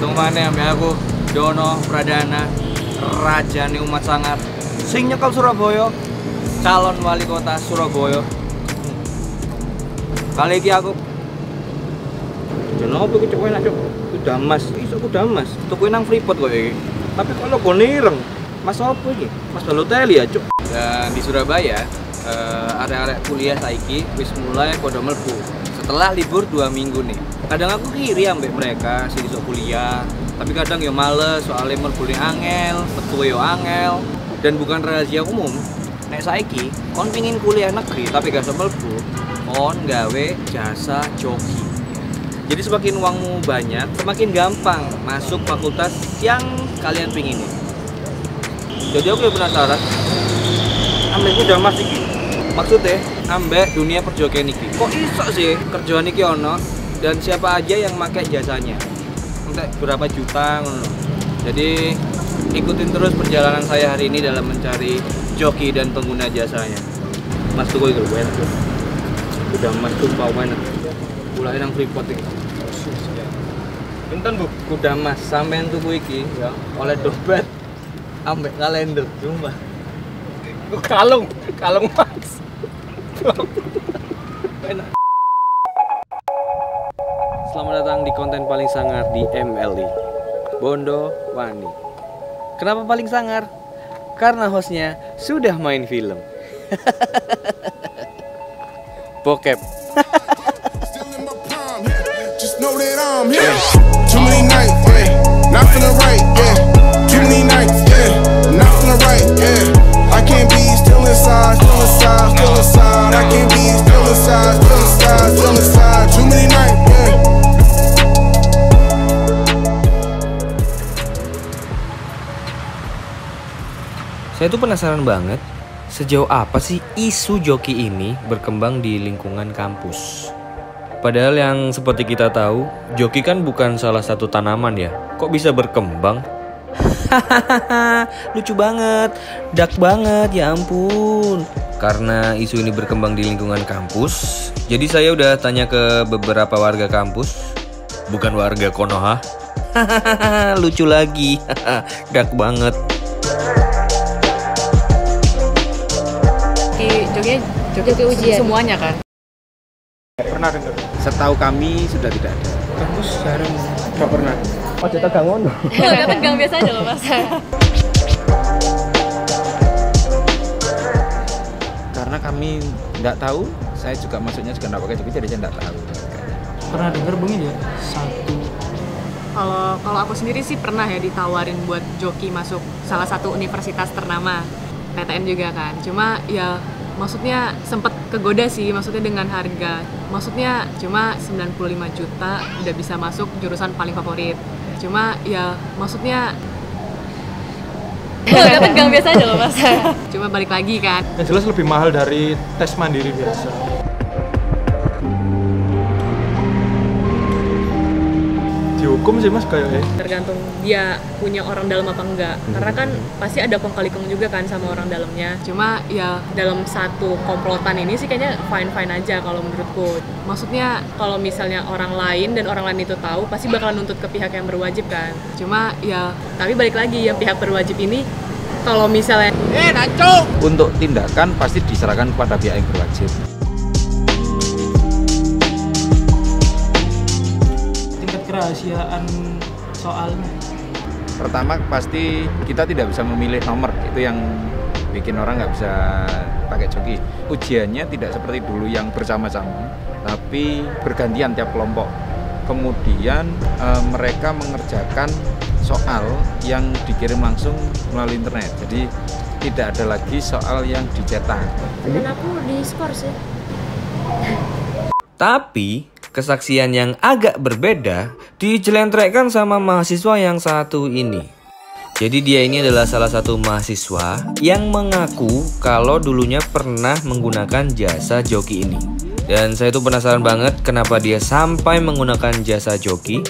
Ketemu mana ambil aku Dono Pradana, Rajane Umat Sangar, sing nyekel Surabaya, calon wali kota Surabaya. Kali ini aku jeneng apa iki cuk enak cuk. Kudamas, iso Kudamas. Tuku nang Freeport kok iki. Tapi kok logo nireng. Mas apa iki? Mas Balotelli ya cuk. Dan di Surabaya arek-arek kuliah saiki wis mulai padha mlebu. Setelah libur 2 minggu nih. Kadang aku kiri ambek mereka sing iso kuliah, tapi kadang ya males soalnya mlebu angel, metu yo angel. Dan bukan rahasia umum. Nek saiki kon pengin kuliah negeri tapi gak iso mlebu, kon gawe jasa joki. Jadi semakin uangmu banyak, semakin gampang masuk fakultas yang kalian pinginin. Jadi aku ya penasaran, ambek Kudamas iki. Maksudnya, ambek dunia perjokian iki. Kok iso sih kerjaan iki ono dan siapa aja yang pakai jasanya? Entek berapa juta ngono. Jadi ikutin terus perjalanan saya hari ini dalam mencari joki dan pengguna jasanya. Mas tuku itu enak. Kudamas tumpah enak. Mulai nang Freeport iki. Pinten Bu? Kudamas sampean tuku iki ya oleh dompet ambek kalender cuma. Kalung Mas. Enak. Selamat datang di konten paling sangar di MLI, Bondo Wani. Kenapa paling sangar? Karena hostnya sudah main film. Bokep. Just know that I'm here. Too many nights, yeah. Not feeling right, yeah. Too many nights, yeah. Not feeling right, yeah. I can't be still inside, still inside, still inside. I can't be still inside, still inside, still inside. Too many nights, yeah. Saya tuh penasaran banget, sejauh apa sih isu joki ini berkembang di lingkungan kampus. Padahal yang seperti kita tahu, joki kan bukan salah satu tanaman ya. Kok bisa berkembang? Hahaha, lucu banget, dark banget, ya ampun. Karena isu ini berkembang di lingkungan kampus, jadi saya udah tanya ke beberapa warga kampus, bukan warga Konoha. Hahaha, lucu lagi, dark banget. Joki ujian semuanya kan? Pernah dengar? Setahu kami sudah tidak ada. Kampus jarang. Gak pernah. Oh, kita tegang ngono. Gak tegang biasa aja loh Mas. Karena kami nggak tahu, saya juga masuknya juga nggak pakai joki, jadi saya nggak tahu. Pernah dengar bengin ya? Satu. Kalau aku sendiri sih pernah ya ditawarin buat joki masuk salah satu universitas ternama, PTN juga kan. Cuma ya maksudnya sempet kegoda sih, maksudnya dengan harga, maksudnya cuma 95 juta udah bisa masuk jurusan paling favorit. Cuma ya maksudnya Gak tegang biasa aja loh Mas. cuma balik lagi kan. Yang jelas lebih mahal dari tes mandiri biasa. Dihukum sih Mas kayaknya. Tergantung dia punya orang dalam apa enggak. Karena kan pasti ada kong kali kong juga kan sama orang dalamnya. Cuma ya dalam satu komplotan ini sih kayaknya fine-fine aja kalau menurutku. Maksudnya kalau misalnya orang lain dan orang lain itu tahu pasti bakalan nuntut ke pihak yang berwajib kan. Cuma ya tapi balik lagi yang pihak berwajib ini kalau misalnya Untuk tindakan pasti diserahkan kepada pihak yang berwajib. Kerahasiaan soalnya. Pertama pasti kita tidak bisa memilih nomor, itu yang bikin orang nggak bisa pakai joki. Ujiannya tidak seperti dulu yang bersama-sama, tapi bergantian tiap kelompok. Kemudian mereka mengerjakan soal yang dikirim langsung melalui internet. Jadi tidak ada lagi soal yang dicetak. Dan aku di skor sih. Tapi kesaksian yang agak berbeda dijelentrekkan sama mahasiswa yang satu ini. Jadi dia ini adalah salah satu mahasiswa yang mengaku kalau dulunya pernah menggunakan jasa joki ini. Dan saya tuh penasaran banget kenapa dia sampai menggunakan jasa joki.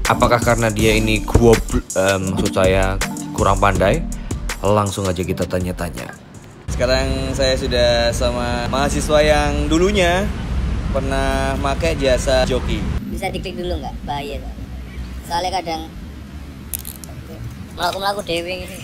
Apakah karena dia ini maksud saya kurang pandai? Langsung aja kita tanya-tanya. Sekarang saya sudah sama mahasiswa yang dulunya pernah pakai jasa joki. Bisa diklik dulu nggak? Bahaya. Soalnya kadang melaku dewe ini.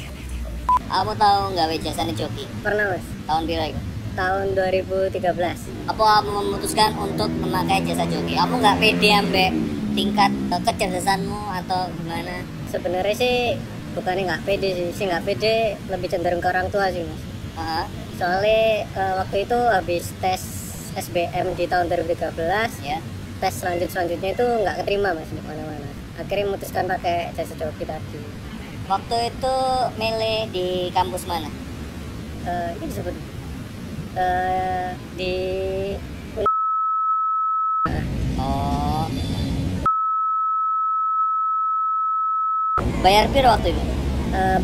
Kamu tahu nggak jasane joki? Pernah mas. Tahun pira itu? Tahun 2013. Apa kamu memutuskan untuk memakai jasa joki? Kamu nggak pede sampai tingkat kecerdasanmu atau gimana? Sebenarnya sih bukannya nggak pede sih nggak pede, lebih cenderung ke orang tua sih mas. Soalnya waktu itu habis tes SBM di tahun 2013 ya. Tes selanjutnya itu nggak keterima mas di mana-mana. Akhirnya memutuskan pakai jasa joki tadi. Waktu itu milih di kampus mana? Ini disebut di Oh. Bayar piro waktu itu?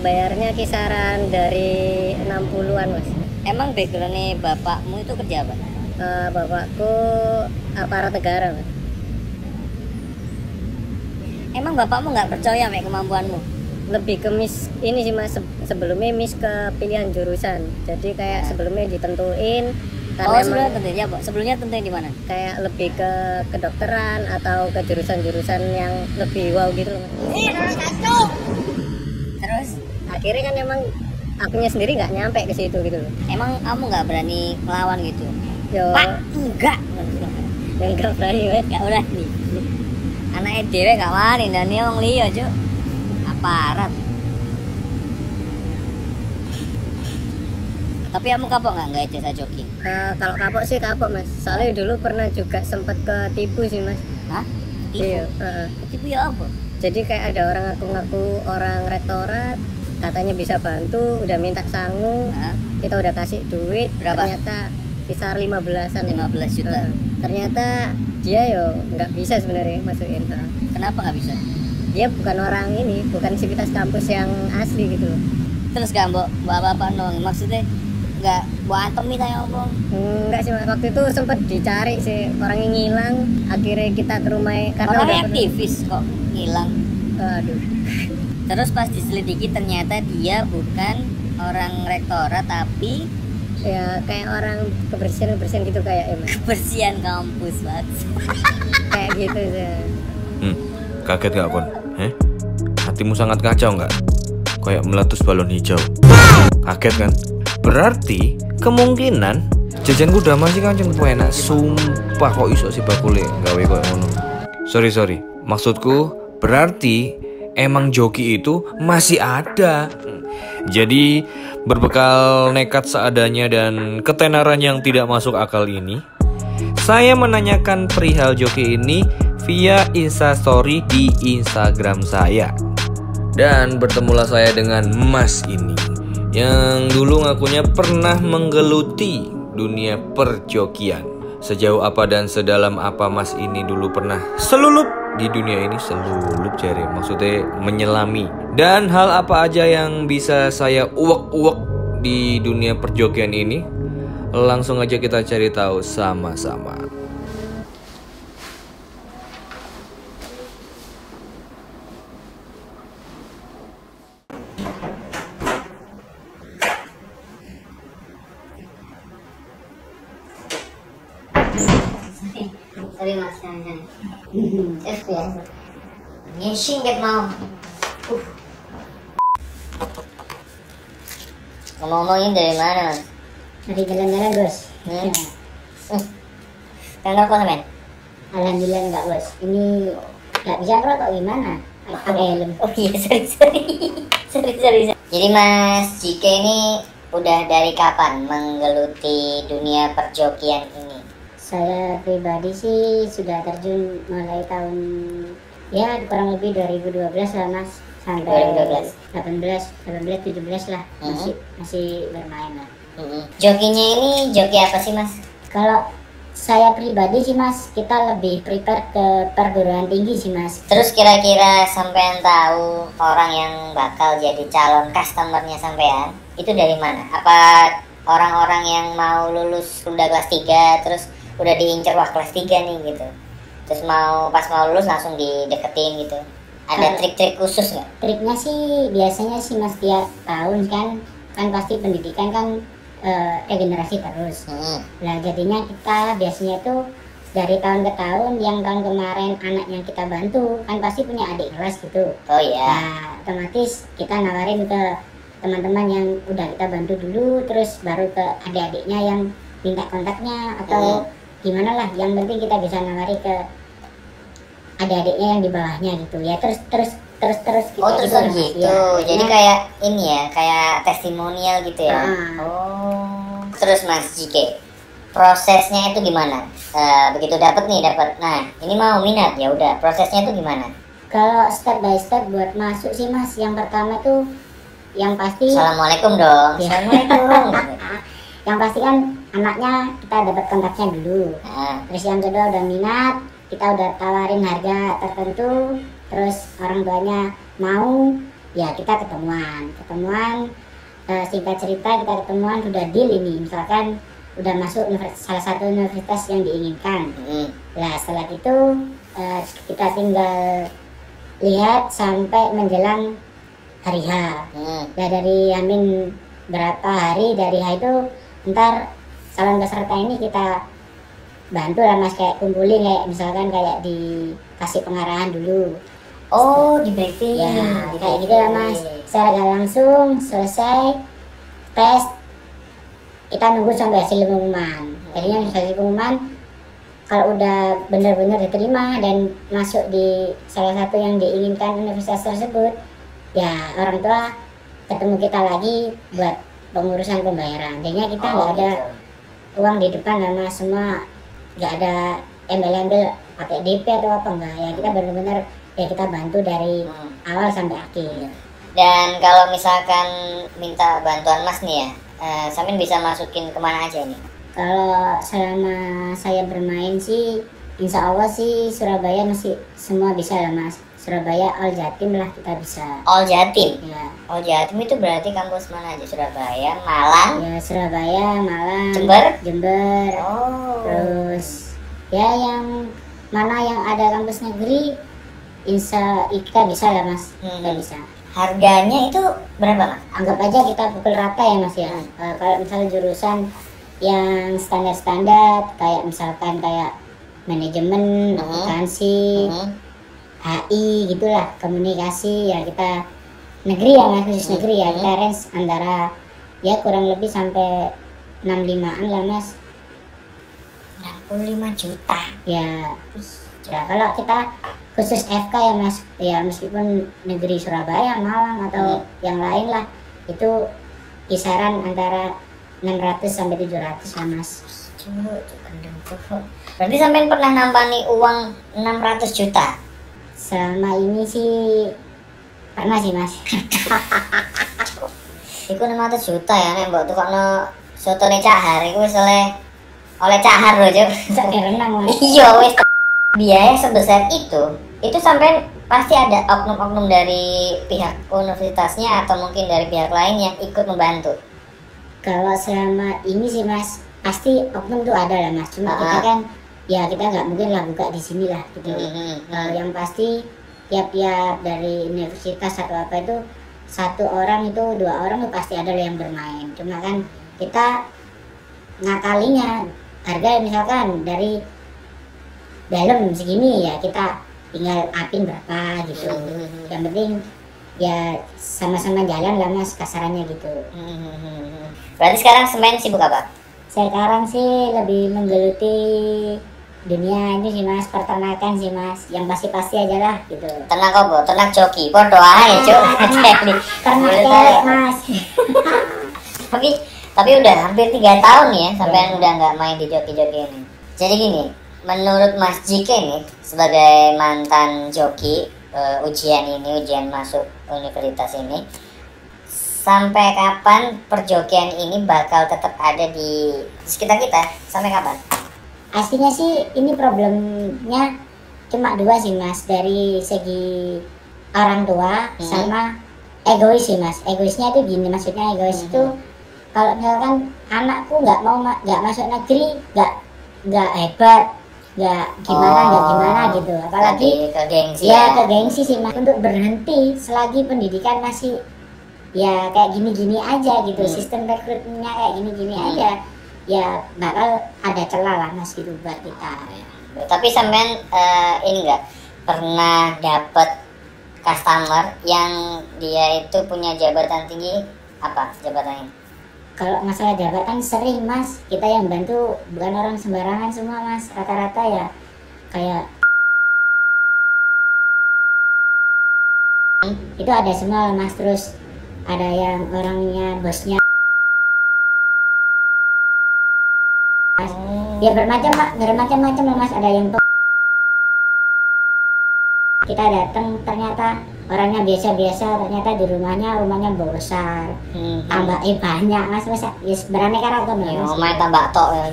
Bayarnya kisaran dari 60-an mas. Emang backgroundnya bapakmu itu kerja apa? Bapakku aparat negara mas. Emang bapakmu nggak percaya sama kemampuanmu? Lebih ke ini sih mas, sebelumnya ke pilihan jurusan. Jadi kayak sebelumnya ditentuin. Sebelumnya tentuin di mana? Kayak lebih ke kedokteran atau ke jurusan-jurusan yang lebih wow gitu loh. Terus akhirnya kan emang akunya sendiri nggak nyampe ke situ gitu loh. Emang kamu nggak berani melawan gitu? Pak, enggak berani mas. Nggak berani. Anaknya dewe nggak wani dan dia wong liya cuk. Aparat. Tapi kamu kapok nggak jasa joki? Kalau kapok sih kapok mas. Soalnya dulu pernah juga sempat ketipu sih mas. Hah? Tipu? Iya. Ketipu ya apa? Jadi kayak ada orang ngaku-ngaku orang rektorat, katanya bisa bantu, udah minta sangu, kita udah kasih duit. Berapa? Ternyata sekitar 15-an. 15 juta. Ternyata dia nggak bisa sebenarnya masukin. Kenapa nggak bisa? Dia bukan orang ini, bukan sivitas kampus yang asli gitu loh. Terus gak mbok apa dong? Maksudnya nggak buat antemi tanya apa? Enggak sih mas, waktu itu sempat dicari sih orang yang ngilang. Akhirnya kita ke rumahnya karena orangnya aktivis kok ngilang. Aduh. Terus pas diselidiki ternyata dia bukan orang rektorat tapi ya kayak orang kebersihan gitu kayak emang. Kebersihan kampus banget. Kayak gitu sih. Kaget gak kon? Hatimu sangat kacau nggak? Kayak meletus balon hijau. Kaget kan? Berarti kemungkinan jajanku udah masih kan cuma enak. Sumpah kok iso si bakule gawe kok ngono. Sorry. Maksudku berarti emang joki itu masih ada. Jadi berbekal nekat seadanya dan ketenaran yang tidak masuk akal ini, saya menanyakan perihal joki ini via Instastory di Instagram saya. Dan bertemulah saya dengan Mas ini yang dulu ngakunya pernah menggeluti dunia perjokian. Sejauh apa dan sedalam apa Mas ini dulu pernah selulup di dunia ini, selulup jare, maksudnya menyelami. Dan hal apa aja yang bisa saya uwek-uwek di dunia perjokian ini, langsung aja kita cari tahu sama-sama. Sorry mas, jangan. biasa. Ngising get mau. Ngomong-ngomongin dari mana mas? Dari jalan-jalan bos. Kan rokok men? Alhamdulillah enggak bos. Ini nggak bisa rokok gimana? Pakai helm. Oh iya sorry. Jadi mas Jike ini udah dari kapan menggeluti dunia perjokian ini? Saya pribadi sih sudah terjun mulai tahun ya kurang lebih 2012 lah mas, sampai 18, 17 lah masih bermain lah. Jokinya ini joki apa sih mas? Kalau saya pribadi sih mas, kita lebih prepare ke perguruan tinggi sih mas. Terus kira-kira sampean tahu orang yang bakal jadi calon customernya sampean itu dari mana? Apa orang-orang yang mau lulus udah kelas 3 terus udah diincer wah kelas 3 nih gitu, terus pas mau lulus langsung dideketin gitu? Ada trik-trik khusus nggak? Triknya sih biasanya sih mas, tiap tahun kan pasti pendidikan kan regenerasi terus. Nah jadinya kita biasanya itu dari tahun ke tahun, yang tahun kemarin anak yang kita bantu kan pasti punya adik kelas gitu. Oh iya. Nah otomatis kita nawarin ke teman-teman yang udah kita bantu dulu, terus baru ke adik-adiknya yang minta kontaknya atau gimana lah, yang penting kita bisa nawari ke adik-adiknya yang di bawahnya gitu ya, terus gitu. Oh terus gitu, ya. jadi kayak ini ya, kayak testimonial gitu ya. Terus Mas Jike, prosesnya itu gimana? Begitu dapat, nah ini mau minat ya udah, prosesnya itu gimana? Kalau step by step buat masuk sih Mas, yang pertama tuh yang pasti Assalamualaikum dong. Ya. Assalamualaikum. Yang pasti kan anaknya kita dapat kontaknya dulu. Terus yang kedua udah minat, kita udah tawarin harga tertentu, terus orang tuanya mau, ya kita ketemuan. Singkat cerita kita ketemuan, udah deal ini, misalkan udah masuk salah satu universitas yang diinginkan. Nah setelah itu kita tinggal lihat sampai menjelang hari H. Nah dari Amin berapa hari dari H itu, ntar calon peserta ini kita bantu lah Mas, kayak kumpulin, kayak misalkan kayak dikasih pengarahan dulu. Oh, di briefing. Ya, kayak gitu lah Mas. Secara gak langsung selesai tes, kita nunggu sampai hasil pengumuman. Jadinya hasil pengumuman, kalau udah benar-benar diterima dan masuk di salah satu yang diinginkan universitas tersebut, ya orang tua ketemu kita lagi buat pengurusan pembayaran. Jadinya kita nggak ada uang di depan lah Mas, semua nggak ada embel-embel pakai DP atau apa, enggak ya, kita benar-benar ya kita bantu dari awal sampai akhir. Dan kalau misalkan minta bantuan Mas nih ya, Samin bisa masukin kemana aja nih? Kalau selama saya bermain sih, insya Allah sih Surabaya masih semua bisa lah Mas. Surabaya, All Jatim lah kita bisa. All Jatim? Ya. All Jatim itu berarti kampus mana aja? Surabaya, Malang? Ya Surabaya, Malang, Jember. Oh. Terus ya yang mana yang ada kampus negeri, insya kita bisa lah Mas. Kita bisa. Harganya itu berapa Mas? Anggap aja kita pukul rata ya Mas ya. Kalau misalnya jurusan yang standar-standar kayak misalkan kayak manajemen, akuntansi, HI gitulah, komunikasi, ya kita negeri ya Mas, khusus negeri ya, kita range antara ya kurang lebih sampai 65-an lah Mas. 65 juta? Ya, kalau kita khusus FK ya Mas, ya meskipun negeri Surabaya, Malang atau yang lain lah, itu kisaran antara 600 sampai 700 lah Mas. Berarti sampai pernah nampani uang 600 juta? Selama ini sih pernah sih Mas. Iku 600 juta ya, nek mbok tukokno soto ning Cahar iku wis oleh Cahar lho, Cuk. Sak renang Mas. Iya wis. Biaya sebesar itu sampai pasti ada oknum-oknum dari pihak universitasnya atau mungkin dari pihak lain yang ikut membantu. Kalau selama ini sih Mas, pasti oknum tuh ada lah Mas. Cuma kita kan ya kita nggak mungkin lah buka di sini lah gitu. Yang pasti tiap-tiap dari universitas atau apa itu, satu orang itu, dua orang tuh pasti ada yang bermain. Cuma kan kita ngakalinya harga misalkan dari dalam segini ya kita tinggal apin berapa gitu. Yang penting ya sama-sama jalan lah Mas, kasarannya gitu. Berarti sekarang Semen sibuk apa? Sekarang sih lebih menggeluti dunia ini sih Mas, peternakan sih Mas, yang pasti-pasti aja lah gitu. Ternak apa? Ternak joki, podo ae Cuk. Ternak cewek Mas. Tapi udah hampir 3 tahun ya sampai udah nggak main di joki-joki ini. Jadi gini, menurut Mas Jike nih sebagai mantan joki, ujian masuk universitas ini, sampai kapan perjokian ini bakal tetap ada di sekitar kita? Sampai kapan? Aslinya sih ini problemnya cuma dua sih Mas, dari segi orang tua sama egois sih Mas. Egoisnya itu gini, maksudnya egois itu kalau misalkan anakku nggak masuk negeri, nggak hebat, nggak gimana gitu, apalagi ke gengsi ya ke gengsi sih Mas, untuk berhenti selagi pendidikan masih ya kayak gini-gini aja gitu, sistem rekrutmennya kayak gini-gini aja, ya bakal ada celah lah Mas gitu buat kita. Tapi sampean ini nggak pernah dapet customer yang dia itu punya jabatan tinggi, apa jabatannya? Kalau masalah jabatan sering mas, kita yang bantu bukan orang sembarangan semua mas, rata-rata ya kayak itu ada semua mas, terus ada yang orangnya bosnya mas, ya bermacam-macam mas, ada yang kita datang ternyata orangnya biasa-biasa, ternyata di rumahnya besar, tambah banyak mas, yes, beraneka ragam ya mas. Main tambah tok ya.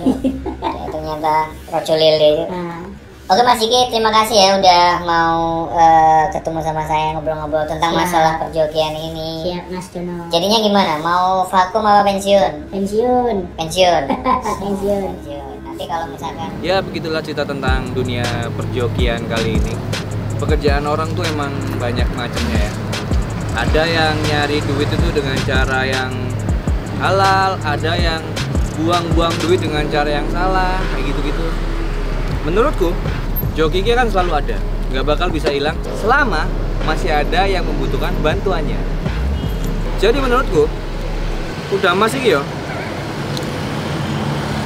Ternyata rojo lele. Oke Mas Diki, terima kasih ya udah mau ketemu sama saya ngobrol-ngobrol tentang masalah perjokian ini. Siap Mas Dono. Jadinya gimana? Mau vakum apa pensiun? Pensiun. Pensiun. Pensiun. Nanti kalau misalkan. Ya begitulah cerita tentang dunia perjokian kali ini. Pekerjaan orang tuh emang banyak macamnya ya. Ada yang nyari duit itu dengan cara yang halal, ada yang buang-buang duit dengan cara yang salah, kayak gitu-gitu. Menurutku, joki kan selalu ada, nggak bakal bisa hilang selama masih ada yang membutuhkan bantuannya. Jadi menurutku, udah masih yo,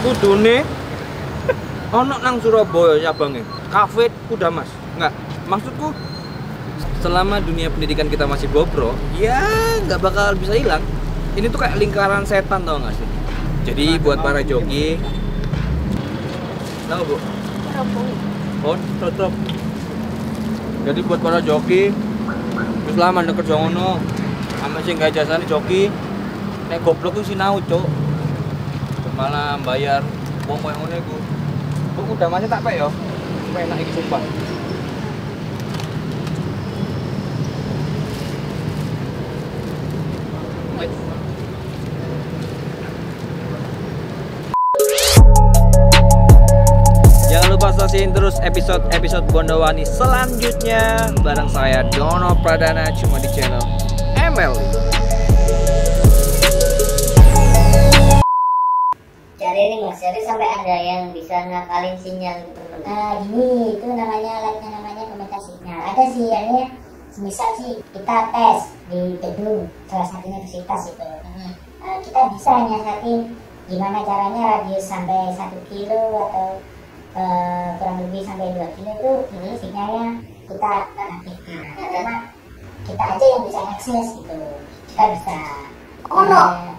kudune ono nang Surabaya cabangnya, kafe udah mas, nggak. Maksudku, selama dunia pendidikan kita masih bobrok, ya nggak bakal bisa hilang. Ini tuh kayak lingkaran setan, tau nggak sih? Jadi buat para joki, tahu bu? Oh, tetap. Jadi buat para joki, terus lama nek kerja ngono, sama sing gak jasane joki, nek goblok ku sinau, Cuk. Malah bayar wong koyo ngene iku. Kok udah masih tak pek yo. Supaya enak iki sumpah. Jangan lupa saksiin terus episode Bondowani selanjutnya bareng saya Dono Pradana cuma di channel ML. Jadi ini mas, jadi sampai ada yang bisa ngakalin sinyal gitu. Nah gini, itu namanya pemetaan sinyal. Ada sih, ya semisal sih kita tes di gedung salah satu universitas itu. Kita bisa nyiasatin gimana caranya radius sampai 1 kilo atau kurang lebih sampai 2 kilo itu sinyalnya kita aktifkan. Karena kita aja yang bisa akses gitu. Kita bisa. Oh no.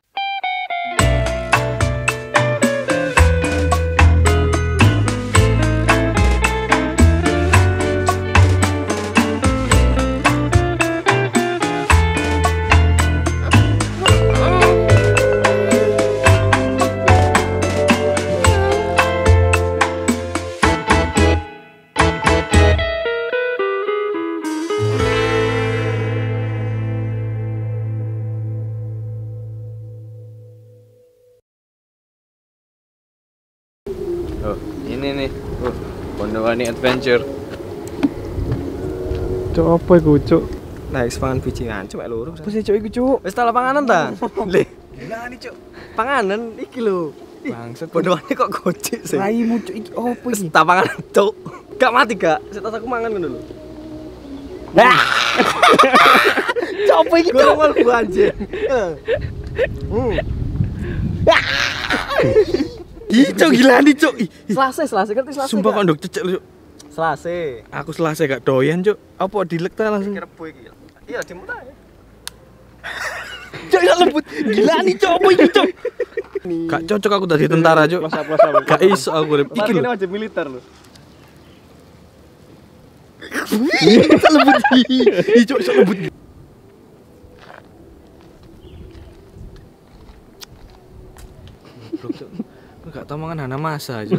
Oh, ini nih. Bondowani Adventure. Cuk apa iku, Cuk? Nah, pangan bijingan cuk loro. Apa sih Cuk iku, Cuk? Wis tak panganan ta? Le. Gila nih, Cuk. Panganan iki lho. Bangsat. Bondowani kok gojek sih. Raimu Cuk iki opo Wis iki? tak panganan, Cuk. Gak mati gak? Setas aku mangan ngono lho. Cuk apa iki, Cuk? Gorong mlebu anjing. Cuk gila nih, Cuk. Selase ngerti selase. Sumpah kok ndok cecek lho, Cuk. Selase. Aku selase gak doyan, Cuk. Apa dilek ta langsung? Kerebo iki. Iya, dimut ae. Cuk gak lembut. Gila nih, Cuk. Apa iki, Cuk? Gak cocok aku tadi tentara, Cuk. Gak iso aku rep. Iki lho. wajib militer lho. Iso lembut. Ih, Cuk, iso lembut. Goblok, Cuk. Gak tau mangan Hana Masa, Cuk.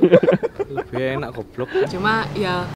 Lebih enak goblok. Cuma ya